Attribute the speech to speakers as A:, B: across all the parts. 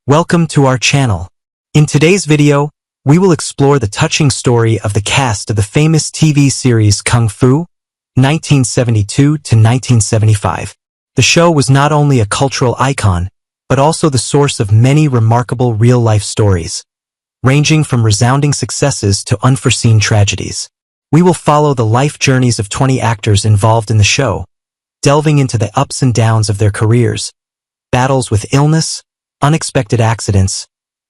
A: Welcome to our channel. In today's video, we will explore the touching story of the cast of the famous TV series Kung Fu, 1972 to 1975. The show was not only a cultural icon, but also the source of many remarkable real-life stories, ranging from resounding successes to unforeseen tragedies. We will follow the life journeys of 20 actors involved in the show, delving into the ups and downs of their careers, battles with illness, unexpected accidents,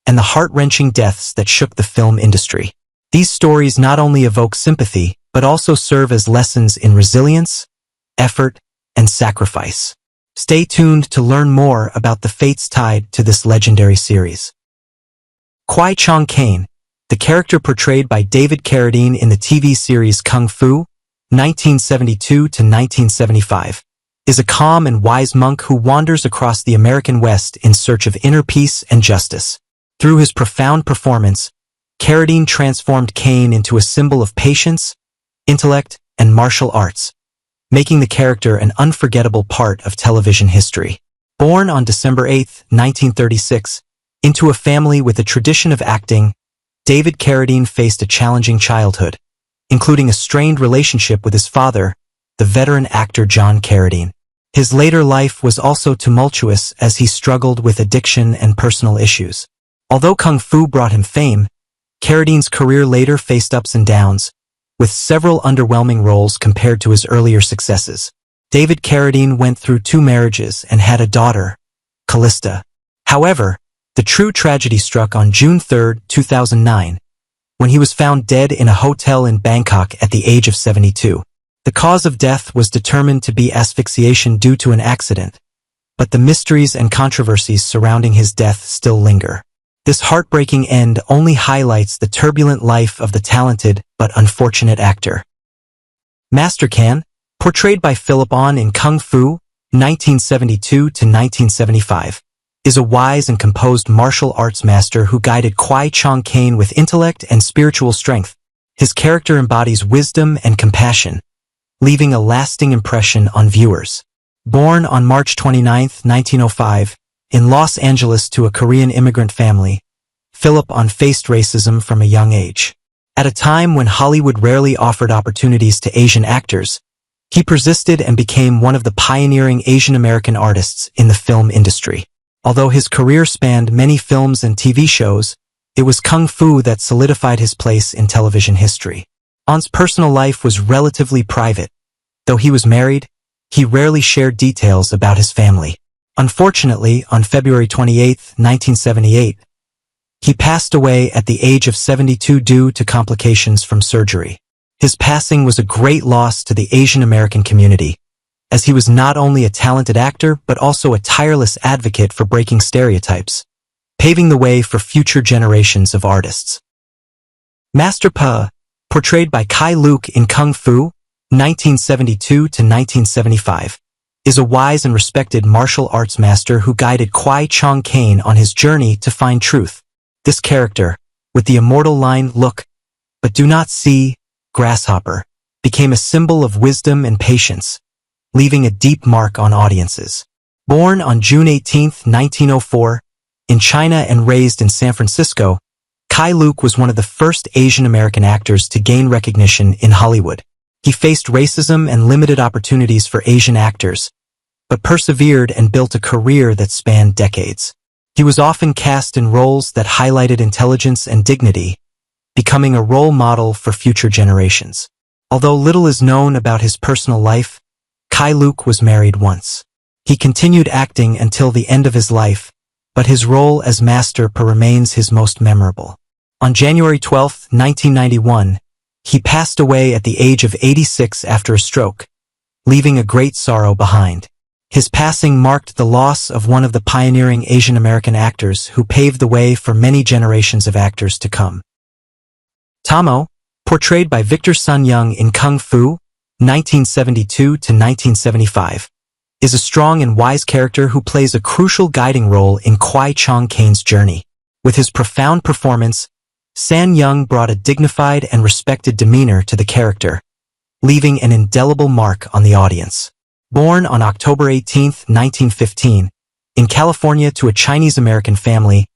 A: and the heart-wrenching deaths that shook the film industry. These stories not only evoke sympathy, but also serve as lessons in resilience, effort, and sacrifice. Stay tuned to learn more about the fates tied to this legendary series. Keye Luke, the character portrayed by David Carradine in the TV series Kung Fu, 1972 to 1975, is a calm and wise monk who wanders across the American West in search of inner peace and justice. Through his profound performance, Carradine transformed Kane into a symbol of patience, intellect, and martial arts, making the character an unforgettable part of television history. Born on December 8, 1936, into a family with a tradition of acting, David Carradine faced a challenging childhood, including a strained relationship with his father, the veteran actor John Carradine. His later life was also tumultuous as he struggled with addiction and personal issues. Although Kung Fu brought him fame, Carradine's career later faced ups and downs, with several underwhelming roles compared to his earlier successes. David Carradine went through 2 marriages and had a daughter, Callista. However, the true tragedy struck on June 3, 2009, when he was found dead in a hotel in Bangkok at the age of 72. The cause of death was determined to be asphyxiation due to an accident, but the mysteries and controversies surrounding his death still linger. This heartbreaking end only highlights the turbulent life of the talented but unfortunate actor. Master Kan, portrayed by Philip On in Kung Fu, 1972 to 1975, is a wise and composed martial arts master who guided Keye Luke with intellect and spiritual strength. His character embodies wisdom and compassion, leaving a lasting impression on viewers. Born on March 29, 1905, in Los Angeles to a Korean immigrant family, Philip On faced racism from a young age. At a time when Hollywood rarely offered opportunities to Asian actors, he persisted and became one of the pioneering Asian American artists in the film industry. Although his career spanned many films and TV shows, it was Kung Fu that solidified his place in television history. On's personal life was relatively private. Though he was married, he rarely shared details about his family. Unfortunately, on February 28, 1978, he passed away at the age of 72 due to complications from surgery. His passing was a great loss to the Asian American community, as he was not only a talented actor but also a tireless advocate for breaking stereotypes, paving the way for future generations of artists. Master Pa, portrayed by Keye Luke in Kung Fu, 1972 to 1975, is a wise and respected martial arts master who guided Keye Luke on his journey to find truth. This character, with the immortal line, "Look, but do not see, grasshopper," became a symbol of wisdom and patience, leaving a deep mark on audiences. Born on June 18, 1904, in China and raised in San Francisco, Keye Luke was one of the first Asian American actors to gain recognition in Hollywood. He faced racism and limited opportunities for Asian actors, but persevered and built a career that spanned decades. He was often cast in roles that highlighted intelligence and dignity, becoming a role model for future generations. Although little is known about his personal life, Keye Luke was married once. He continued acting until the end of his life, but his role as Master Pa remains his most memorable. On January 12, 1991, he passed away at the age of 86 after a stroke, leaving a great sorrow behind. His passing marked the loss of one of the pioneering Asian American actors who paved the way for many generations of actors to come. Tamo, portrayed by Victor Sun Young in Kung Fu, 1972 to 1975, is a strong and wise character who plays a crucial guiding role in Keye Luke's journey. With his profound performance, San Young brought a dignified and respected demeanor to the character, leaving an indelible mark on the audience. Born on October 18, 1915, In California to a Chinese-American family,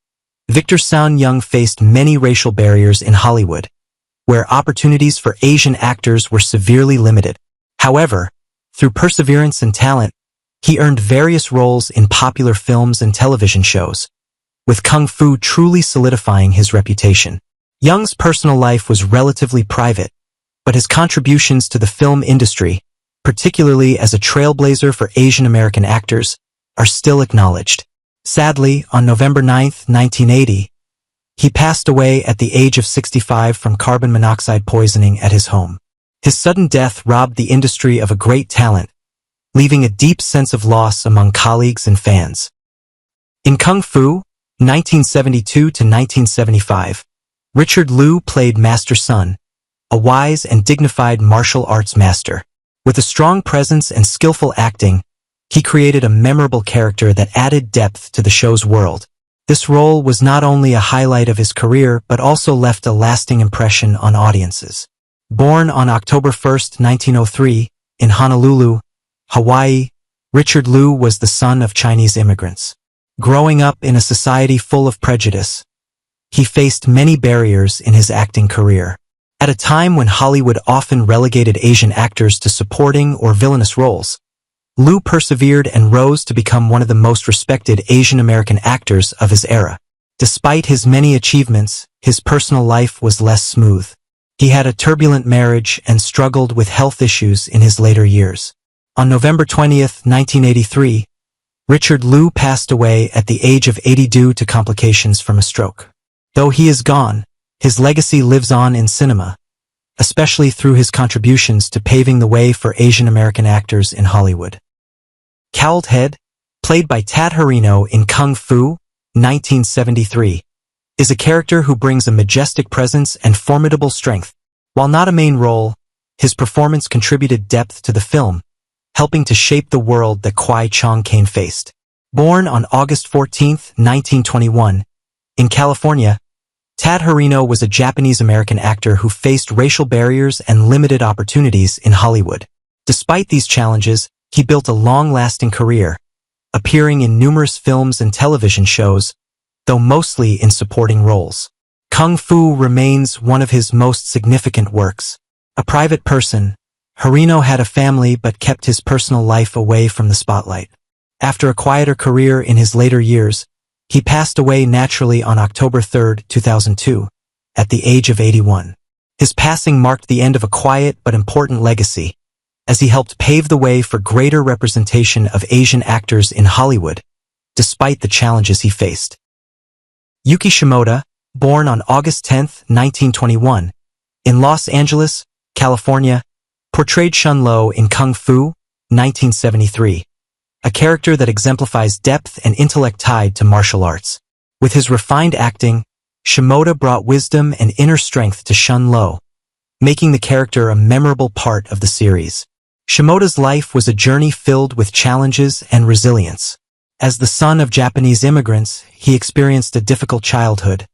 A: Victor Sun Young faced many racial barriers in Hollywood, where opportunities for Asian actors were severely limited. However, through perseverance and talent, he earned various roles in popular films and television shows, with Kung Fu truly solidifying his reputation. Young's personal life was relatively private, but his contributions to the film industry, particularly as a trailblazer for Asian American actors, are still acknowledged. Sadly, on November 9, 1980, he passed away at the age of 65 from carbon monoxide poisoning at his home. His sudden death robbed the industry of a great talent, leaving a deep sense of loss among colleagues and fans. In Kung Fu, 1972 to 1975, Richard Liu played Master Sun, a wise and dignified martial arts master. With a strong presence and skillful acting, he created a memorable character that added depth to the show's world. This role was not only a highlight of his career but also left a lasting impression on audiences. Born on October 1, 1903, in Honolulu, Hawaii, Richard Liu was the son of Chinese immigrants. Growing up in a society full of prejudice, he faced many barriers in his acting career. At a time when Hollywood often relegated Asian actors to supporting or villainous roles, Liu persevered and rose to become one of the most respected Asian American actors of his era. Despite his many achievements, his personal life was less smooth. He had a turbulent marriage and struggled with health issues in his later years. On November 20, 1983, Richard Liu passed away at the age of 80 due to complications from a stroke. Though he is gone, his legacy lives on in cinema, especially through his contributions to paving the way for Asian American actors in Hollywood. Cowled Head, played by Tat Harino in Kung Fu, 1973, is a character who brings a majestic presence and formidable strength. While not a main role, his performance contributed depth to the film, helping to shape the world that Kwai Chong-caine faced. Born on August 14, 1921, in California, Tat Harino was a Japanese-American actor who faced racial barriers and limited opportunities in Hollywood. Despite these challenges, he built a long-lasting career, appearing in numerous films and television shows, though mostly in supporting roles. Kung Fu remains one of his most significant works. A private person, Harino had a family but kept his personal life away from the spotlight. After a quieter career in his later years, he passed away naturally on October 3, 2002, at the age of 81. His passing marked the end of a quiet but important legacy, as he helped pave the way for greater representation of Asian actors in Hollywood, despite the challenges he faced. Yuki Shimoda, born on August 10, 1921, in Los Angeles, California, portrayed Shun Lo in Kung Fu, 1973, a character that exemplifies depth and intellect tied to martial arts. With his refined acting, Shimoda brought wisdom and inner strength to Shun Lo, making the character a memorable part of the series. Shimoda's life was a journey filled with challenges and resilience. As the son of Japanese immigrants, he experienced a difficult childhood,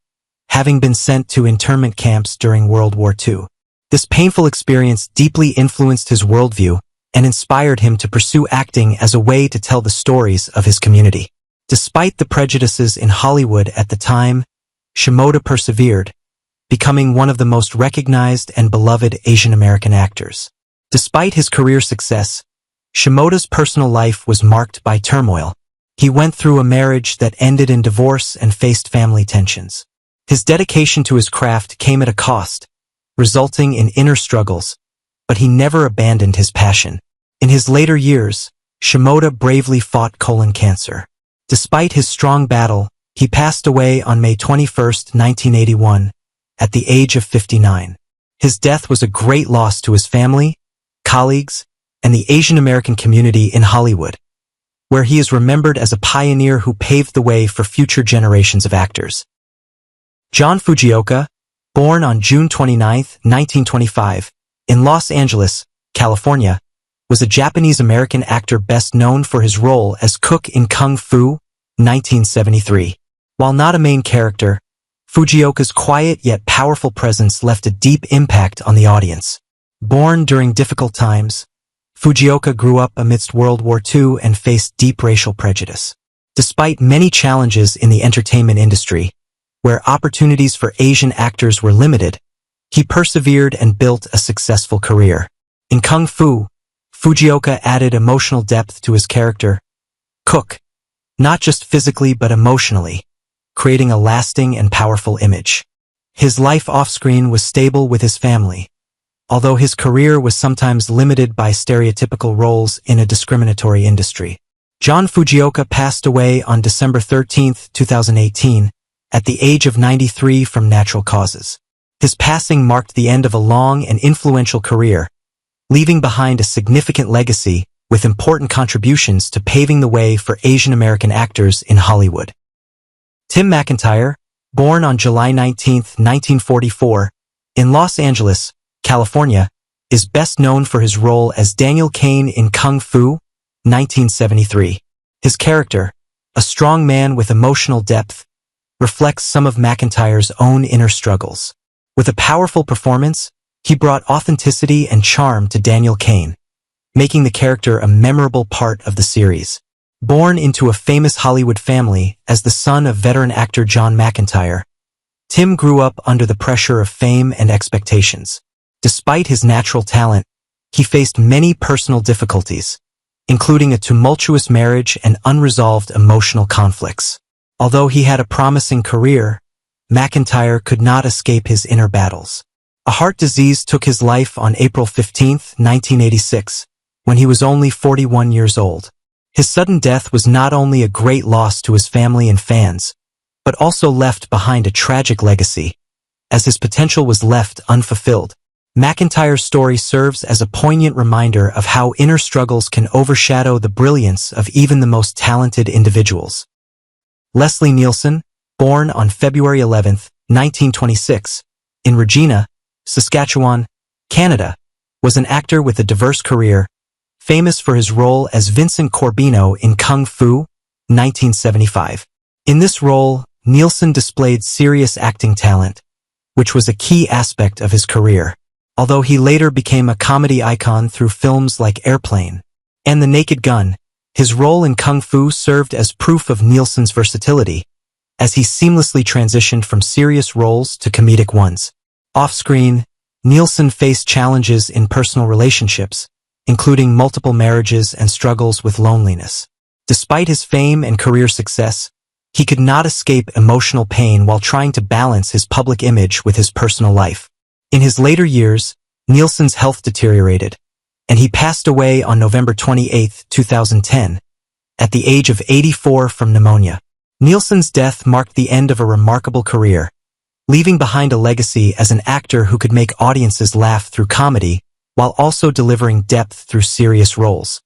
A: having been sent to internment camps during World War II. This painful experience deeply influenced his worldview and inspired him to pursue acting as a way to tell the stories of his community. Despite the prejudices in Hollywood at the time, Shimoda persevered, becoming one of the most recognized and beloved Asian American actors. Despite his career success, Shimoda's personal life was marked by turmoil. He went through a marriage that ended in divorce and faced family tensions. His dedication to his craft came at a cost, resulting in inner struggles, but he never abandoned his passion. In his later years, Shimoda bravely fought colon cancer. Despite his strong battle, he passed away on May 21, 1981, at the age of 59. His death was a great loss to his family, colleagues, and the Asian American community in Hollywood, where he is remembered as a pioneer who paved the way for future generations of actors. John Fujioka, born on June 29, 1925, in Los Angeles, California, was a Japanese-American actor best known for his role as Cook in Kung Fu, 1973. While not a main character, Fujioka's quiet yet powerful presence left a deep impact on the audience. Born during difficult times, Fujioka grew up amidst World War II and faced deep racial prejudice. Despite many challenges in the entertainment industry, where opportunities for Asian actors were limited, he persevered and built a successful career. In Kung Fu, Fujioka added emotional depth to his character, Cook, not just physically but emotionally, creating a lasting and powerful image. His life off-screen was stable with his family, although his career was sometimes limited by stereotypical roles in a discriminatory industry. John Fujioka passed away on December 13, 2018, at the age of 93 from natural causes. His passing marked the end of a long and influential career, leaving behind a significant legacy with important contributions to paving the way for Asian American actors in Hollywood. Tim McIntyre, born on July 19, 1944, in Los Angeles, California, is best known for his role as Daniel Cain in Kung Fu, 1973. His character, a strong man with emotional depth, reflects some of McIntyre's own inner struggles. With a powerful performance, he brought authenticity and charm to Daniel Cain, making the character a memorable part of the series. Born into a famous Hollywood family as the son of veteran actor John McIntyre, Tim grew up under the pressure of fame and expectations. Despite his natural talent, he faced many personal difficulties, including a tumultuous marriage and unresolved emotional conflicts. Although he had a promising career, McIntyre could not escape his inner battles. A heart disease took his life on April 15, 1986, when he was only 41 years old. His sudden death was not only a great loss to his family and fans, but also left behind a tragic legacy, as his potential was left unfulfilled. McIntyre's story serves as a poignant reminder of how inner struggles can overshadow the brilliance of even the most talented individuals. Leslie Nielsen, born on February 11, 1926, in Regina, Saskatchewan, Canada, was an actor with a diverse career, famous for his role as Vincent Corbino in Kung Fu, 1975. In this role, Nielsen displayed serious acting talent, which was a key aspect of his career. Although he later became a comedy icon through films like Airplane and The Naked Gun, his role in Kung Fu served as proof of Nielsen's versatility, as he seamlessly transitioned from serious roles to comedic ones. Off-screen, Nielsen faced challenges in personal relationships, including multiple marriages and struggles with loneliness. Despite his fame and career success, he could not escape emotional pain while trying to balance his public image with his personal life. In his later years, Nielsen's health deteriorated, and he passed away on November 28, 2010, at the age of 84 from pneumonia. Nielsen's death marked the end of a remarkable career, leaving behind a legacy as an actor who could make audiences laugh through comedy while also delivering depth through serious roles.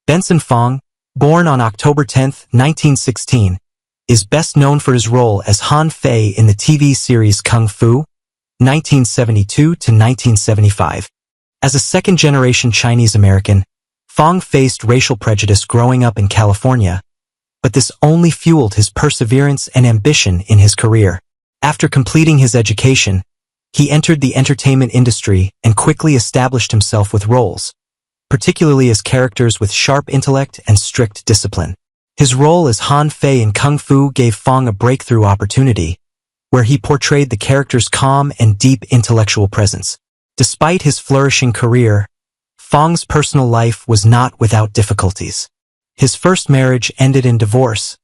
A: Benson Fong, born on October 10, 1916, is best known for his role as Han Fei in the TV series Kung Fu, 1972 to 1975. As a second-generation Chinese-American, Fong faced racial prejudice growing up in California, but this only fueled his perseverance and ambition in his career. After completing his education, he entered the entertainment industry and quickly established himself with roles, particularly as characters with sharp intellect and strict discipline. His role as Han Fei in Kung Fu gave Fong a breakthrough opportunity, where he portrayed the character's calm and deep intellectual presence. Despite his flourishing career, Fong's personal life was not without difficulties. His first marriage ended in divorce,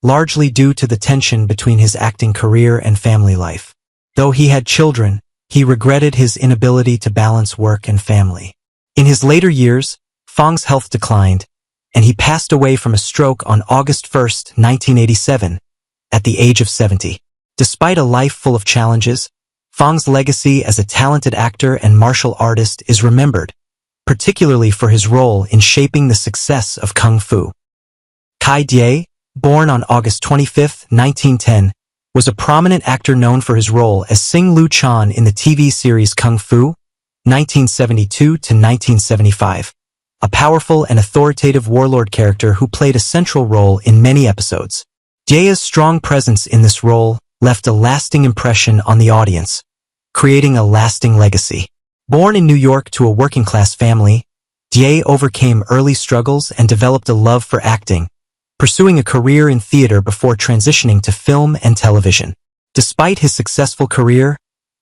A: largely due to the tension between his acting career and family life. Though he had children, he regretted his inability to balance work and family. In his later years, Fong's health declined, and he passed away from a stroke on August 1, 1987, at the age of 70. Despite a life full of challenges, Fong's legacy as a talented actor and martial artist is remembered, particularly for his role in shaping the success of Kung Fu. Keye Luke, born on August 25, 1910, was a prominent actor known for his role as Sing Lu Chan in the TV series Kung Fu, 1972 to 1975, a powerful and authoritative warlord character who played a central role in many episodes. Luke's strong presence in this role left a lasting impression on the audience, creating a lasting legacy. Born in New York to a working-class family, Luke overcame early struggles and developed a love for acting, pursuing a career in theater before transitioning to film and television. Despite his successful career,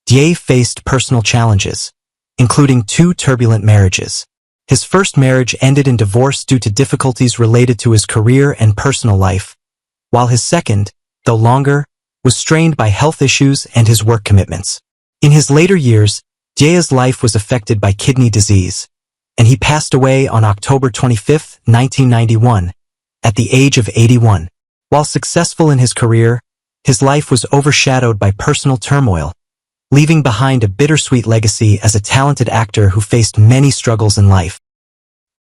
A: David faced personal challenges, including 2 turbulent marriages. His first marriage ended in divorce due to difficulties related to his career and personal life, while his second, though longer, was strained by health issues and his work commitments. In his later years, David's life was affected by kidney disease, and he passed away on October 25, 1991, at the age of 81. While successful in his career, his life was overshadowed by personal turmoil, leaving behind a bittersweet legacy as a talented actor who faced many struggles in life.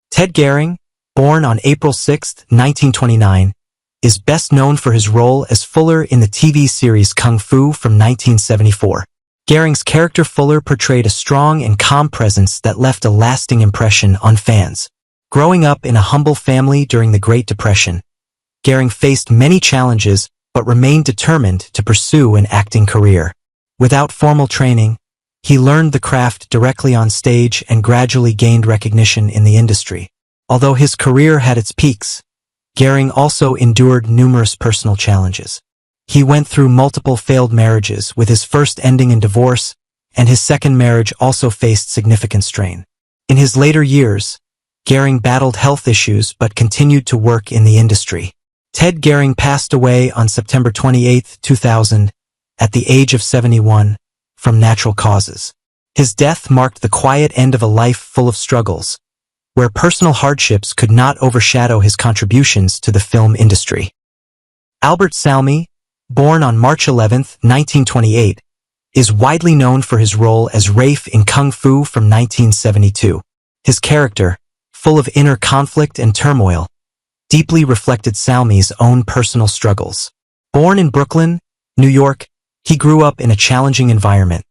A: Ted Carradine, born on April 6, 1929, is best known for his role as Fuller in the TV series Kung Fu from 1974. Carradine's character Fuller portrayed a strong and calm presence that left a lasting impression on fans. Growing up in a humble family during the Great Depression, Carradine faced many challenges but remained determined to pursue an acting career. Without formal training, he learned the craft directly on stage and gradually gained recognition in the industry. Although his career had its peaks, Carradine also endured numerous personal challenges. He went through multiple failed marriages, with his first ending in divorce, and his second marriage also faced significant strain. In his later years, Carradine battled health issues but continued to work in the industry. Ted Carradine passed away on September 28, 2000, at the age of 71, from natural causes. His death marked the quiet end of a life full of struggles, where personal hardships could not overshadow his contributions to the film industry. Albert Salmi, born on March 11, 1928, is widely known for his role as Rafe in Kung Fu from 1972. His character, full of inner conflict and turmoil, deeply reflected Salmi's own personal struggles. Born in Brooklyn, New York, he grew up in a challenging environment,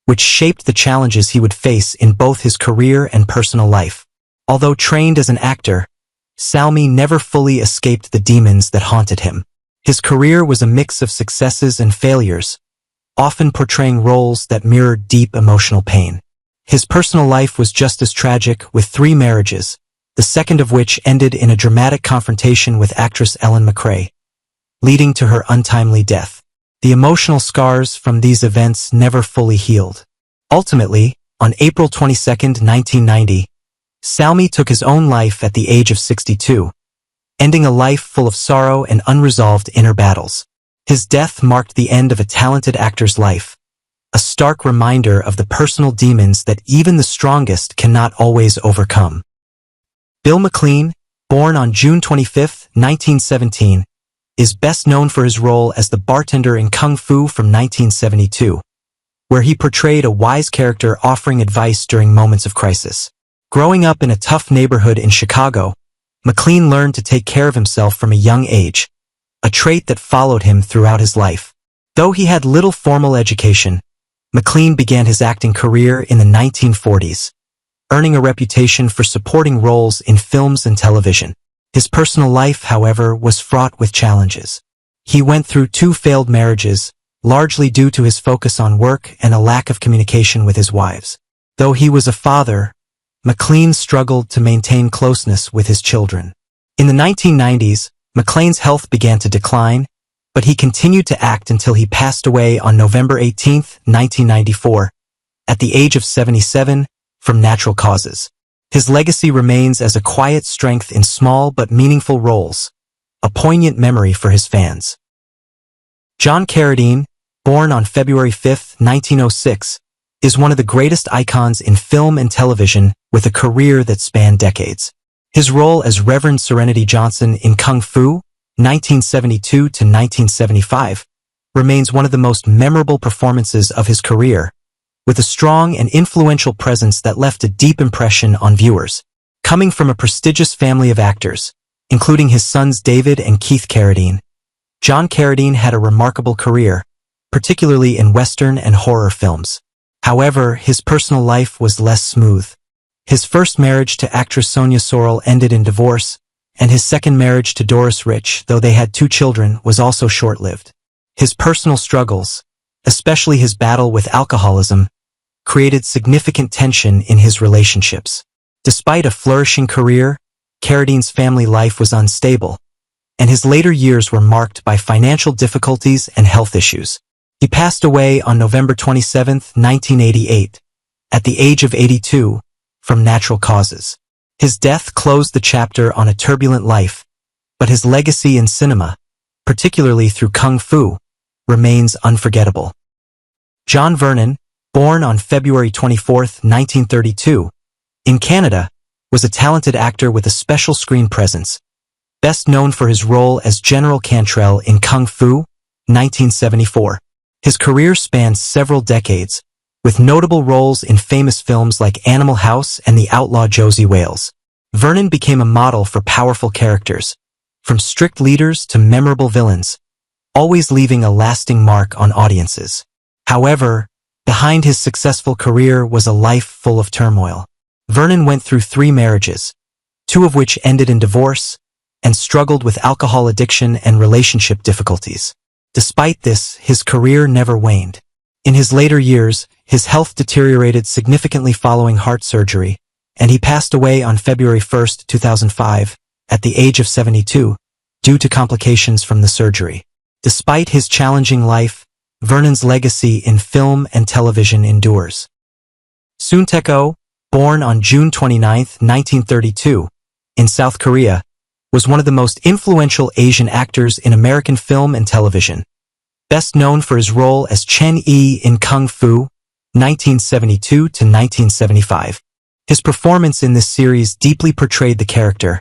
A: which shaped the challenges he would face in both his career and personal life. Although trained as an actor, Salmi never fully escaped the demons that haunted him. His career was a mix of successes and failures, often portraying roles that mirrored deep emotional pain. His personal life was just as tragic, with 3 marriages, the second of which ended in a dramatic confrontation with actress Ellen McRae, leading to her untimely death. The emotional scars from these events never fully healed. Ultimately, on April 22, 1990, Salmi took his own life at the age of 62, ending a life full of sorrow and unresolved inner battles. His death marked the end of a talented actor's life, a stark reminder of the personal demons that even the strongest cannot always overcome. Bill McLean, born on June 25, 1917, is best known for his role as the bartender in Kung Fu from 1972, where he portrayed a wise character offering advice during moments of crisis. Growing up in a tough neighborhood in Chicago, McLean learned to take care of himself from a young age, a trait that followed him throughout his life. Though he had little formal education, McLean began his acting career in the 1940s, earning a reputation for supporting roles in films and television. His personal life, however, was fraught with challenges. He went through 2 failed marriages, largely due to his focus on work and a lack of communication with his wives. Though he was a father, McLean struggled to maintain closeness with his children. In the 1990s, McLean's health began to decline, but he continued to act until he passed away on November 18, 1994, at the age of 77, from natural causes. His legacy remains as a quiet strength in small but meaningful roles, a poignant memory for his fans. John Carradine, born on February 5, 1906, is one of the greatest icons in film and television, with a career that spanned decades. His role as Reverend Serenity Johnson in Kung Fu, 1972 to 1975, remains one of the most memorable performances of his career, with a strong and influential presence that left a deep impression on viewers. Coming from a prestigious family of actors, including his sons David and Keith Carradine, John Carradine had a remarkable career, particularly in Western and horror films. However, his personal life was less smooth. His first marriage to actress Sonia Sorrell ended in divorce, and his second marriage to Doris Rich, though they had 2 children, was also short-lived. His personal struggles, especially his battle with alcoholism, created significant tension in his relationships. Despite a flourishing career, Carradine's family life was unstable, and his later years were marked by financial difficulties and health issues. He passed away on November 27, 1988, at the age of 82, from natural causes. His death closed the chapter on a turbulent life, but his legacy in cinema, particularly through Kung Fu, remains unforgettable. John Vernon, born on February 24, 1932, in Canada, was a talented actor with a special screen presence, best known for his role as General Cantrell in Kung Fu, 1974. His career spans several decades, with notable roles in famous films like Animal House and The Outlaw Josie Wales. Vernon became a model for powerful characters, from strict leaders to memorable villains, always leaving a lasting mark on audiences. However, behind his successful career was a life full of turmoil. Vernon went through 3 marriages, 2 of which ended in divorce, and struggled with alcohol addiction and relationship difficulties. Despite this, his career never waned. In his later years, his health deteriorated significantly following heart surgery, and he passed away on February 1, 2005, at the age of 72, due to complications from the surgery. Despite his challenging life, Vernon's legacy in film and television endures. Sun Tae-ko, born on June 29, 1932, in South Korea, was one of the most influential Asian actors in American film and television. Best known for his role as Chen Yi in Kung Fu, 1972 to 1975. His performance in this series deeply portrayed the character,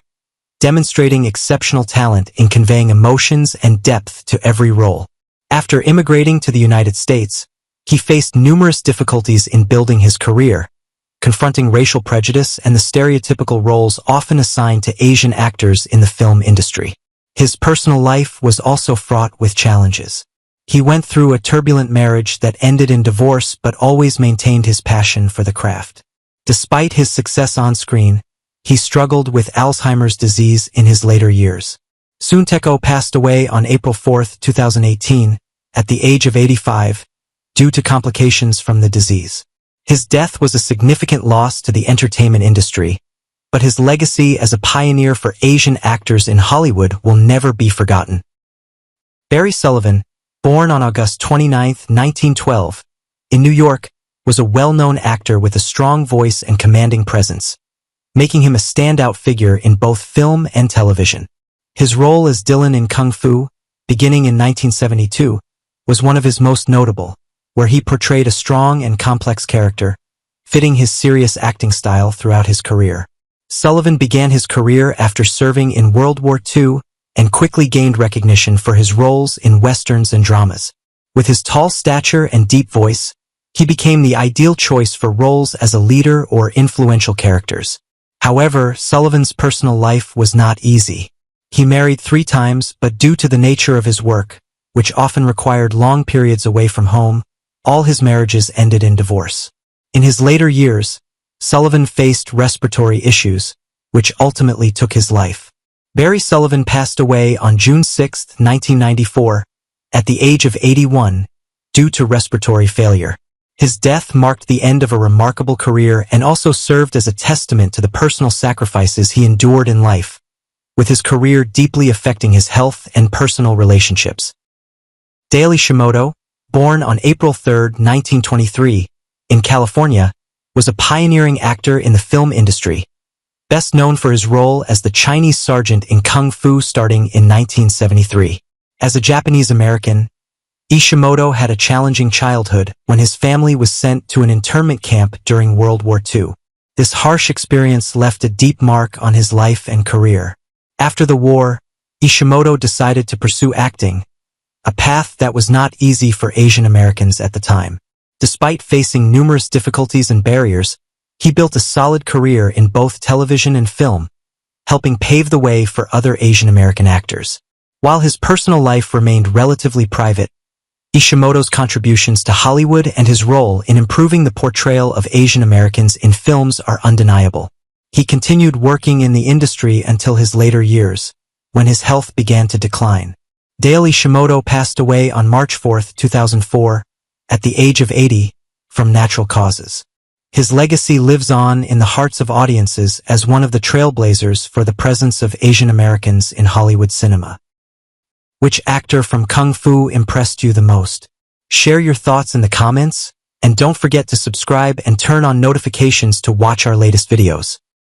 A: demonstrating exceptional talent in conveying emotions and depth to every role. After immigrating to the United States, he faced numerous difficulties in building his career, confronting racial prejudice and the stereotypical roles often assigned to Asian actors in the film industry. His personal life was also fraught with challenges. He went through a turbulent marriage that ended in divorce but always maintained his passion for the craft. Despite his success on screen, he struggled with Alzheimer's disease in his later years. Sun Tae-ko passed away on April 4, 2018, at the age of 85, due to complications from the disease. His death was a significant loss to the entertainment industry, but his legacy as a pioneer for Asian actors in Hollywood will never be forgotten. Barry Sullivan, born on August 29, 1912, in New York, was a well-known actor with a strong voice and commanding presence, making him a standout figure in both film and television. His role as Dylan in Kung Fu, beginning in 1972, was one of his most notable, where he portrayed a strong and complex character, fitting his serious acting style throughout his career. Sullivan began his career after serving in World War II and quickly gained recognition for his roles in westerns and dramas. With his tall stature and deep voice, he became the ideal choice for roles as a leader or influential characters. However, Sullivan's personal life was not easy. He married 3 times, but due to the nature of his work, which often required long periods away from home, all his marriages ended in divorce. In his later years, Sullivan faced respiratory issues, which ultimately took his life. Barry Sullivan passed away on June 6, 1994, at the age of 81, due to respiratory failure. His death marked the end of a remarkable career and also served as a testament to the personal sacrifices he endured in life, with his career deeply affecting his health and personal relationships. Dale Ishimoto, born on April 3, 1923, in California, was a pioneering actor in the film industry, best known for his role as the Chinese sergeant in Kung Fu starting in 1973. As a Japanese American, Ishimoto had a challenging childhood when his family was sent to an internment camp during World War II. This harsh experience left a deep mark on his life and career. After the war, Ishimoto decided to pursue acting, a path that was not easy for Asian Americans at the time. Despite facing numerous difficulties and barriers, he built a solid career in both television and film, helping pave the way for other Asian American actors. While his personal life remained relatively private, Ishimoto's contributions to Hollywood and his role in improving the portrayal of Asian Americans in films are undeniable. He continued working in the industry until his later years, when his health began to decline. Dale Ishimoto passed away on March 4, 2004, at the age of 80, from natural causes. His legacy lives on in the hearts of audiences as one of the trailblazers for the presence of Asian Americans in Hollywood cinema. Which actor from Kung Fu impressed you the most? Share your thoughts in the comments, and don't forget to subscribe and turn on notifications to watch our latest videos.